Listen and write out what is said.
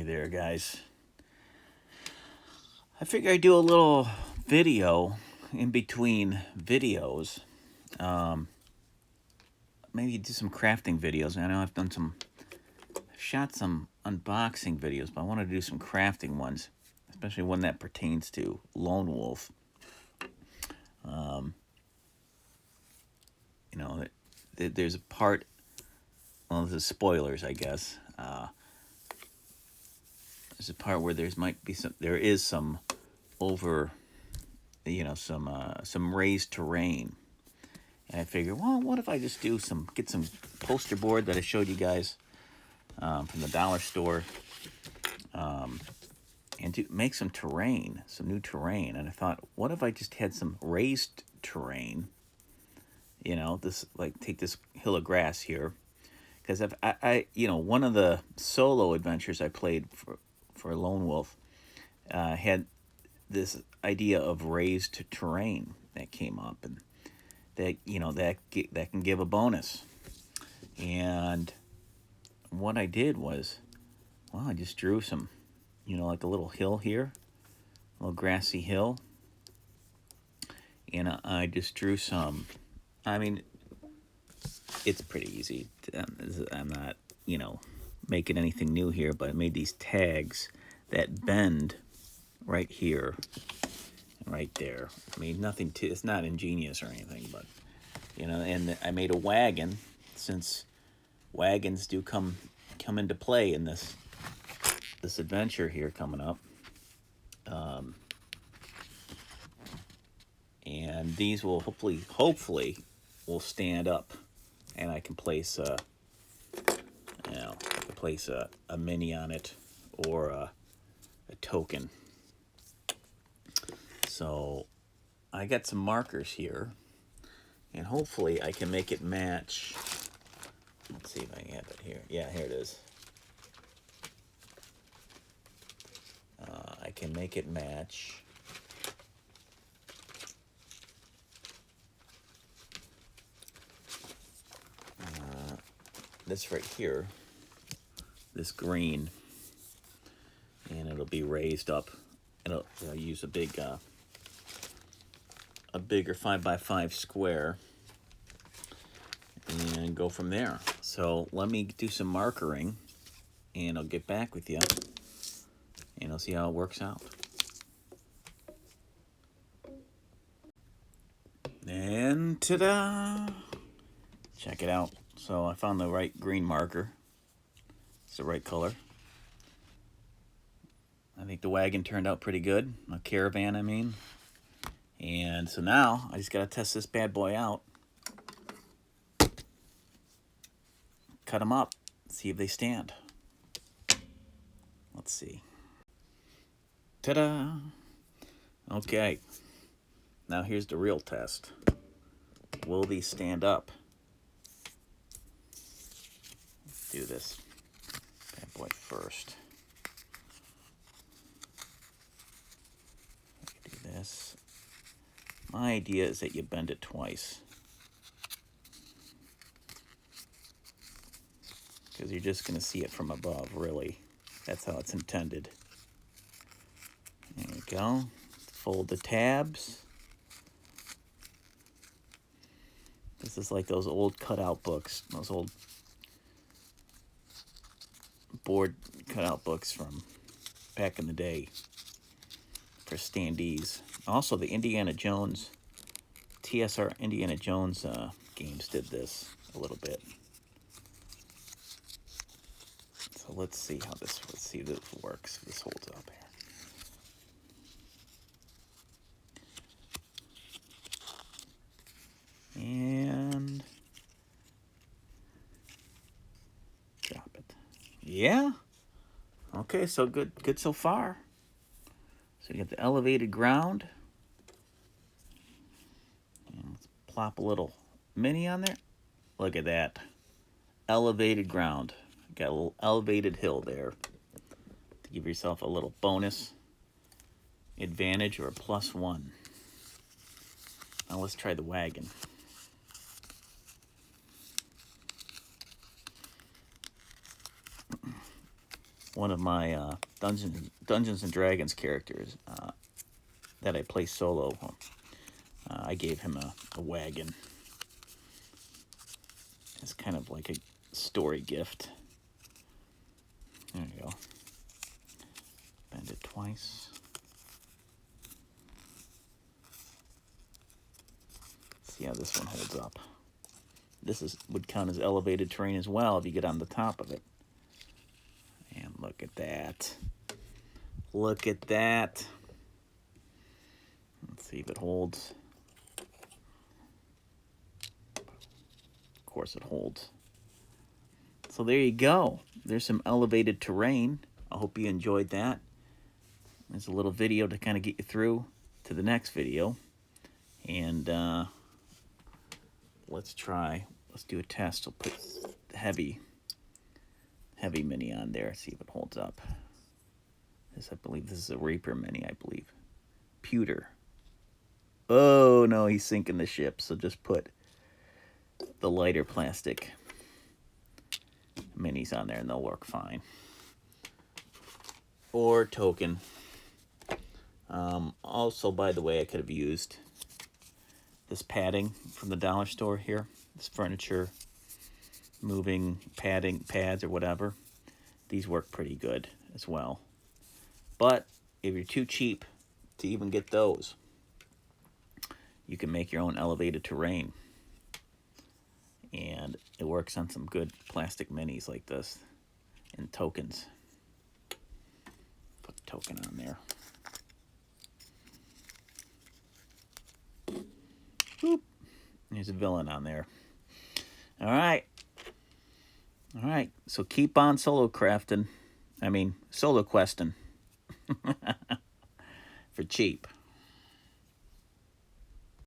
there, guys. I figure I'd do a little video in between videos. Um, Maybe do some crafting videos. I know I've shot some unboxing videos, but I want to do some crafting ones, especially one that pertains to Lone Wolf. You know, there's a part. Well, this is spoilers, I guess. There's a part where there is some over, some raised terrain, and I figured, well, what if I just get some poster board that I showed you guys from the dollar store, and make some new terrain. And I thought, what if I just had some raised terrain? Take this hill of grass here, because one of the solo adventures I played for Lone Wolf had this idea of raised terrain that came up, and that can give a bonus. And what I did was, well, I just drew some, like a little hill here, a little grassy hill, and I just drew some. I mean, it's pretty easy. I'm not, making anything new here, but I made these tags that bend right here, right there. I mean, it's not ingenious or anything, but, and I made a wagon, since wagons do come into play in this adventure here coming up. And these will hopefully will stand up, and I can place a mini on it, or a token. So I got some markers here, and hopefully I can make it match. Let's see if I can have it here. Yeah, here it is. I can make it match this right here, this green, and it'll be raised up. I'll use a bigger 5x5 square, and go from there. So let me do some markering, and I'll get back with you, and I'll see how it works out. And ta-da! Check it out. So I found the right green marker. It's the right color. I think the wagon turned out pretty good. A caravan, I mean. And so now I just got to test this bad boy out. Cut them up. See if they stand. Let's see. Ta-da! Okay. Now here's the real test. Will these stand up? Let's do this bad boy first. Do this. My idea is that you bend it twice, because you're just going to see it from above, really. That's how it's intended. There we go. Fold the tabs. This is like those old cutout books, those old board cutout books from back in the day for standees. Also, the Indiana Jones, TSR Indiana Jones games did this a little bit. So let's see if this works, if this holds up here. And drop it. Yeah. Okay, so good so far. So you got the elevated ground. And let's plop a little mini on there. Look at that. Elevated ground. Got a little elevated hill there to give yourself a little bonus advantage, or a +1. Now let's try the wagon. one of my Dungeons and Dragons characters that I play solo. I gave him a wagon. It's kind of like a story gift. There you go. Bend it twice. See how this one holds up. This would count as elevated terrain as well if you get on the top of it. And look at that. Look at that. Let's see if it holds. Of course it holds. So there you go. There's some elevated terrain. I hope you enjoyed that. There's a little video to kind of get you through to the next video. And let's do a test. I'll put the heavy mini on there, see if it holds up. I believe this is a Reaper mini, I believe. Pewter. Oh no, he's sinking the ship, so just put the lighter plastic minis on there and they'll work fine. Or token. Also, by the way, I could have used this padding from the dollar store here. This furniture moving pads or whatever. These work pretty good as well. But if you're too cheap to even get those, you can make your own elevated terrain. And it works on some good plastic minis like this and tokens. Put a token on there. Boop. There's a villain on there. All right. All right. So keep on solo questing. For cheap.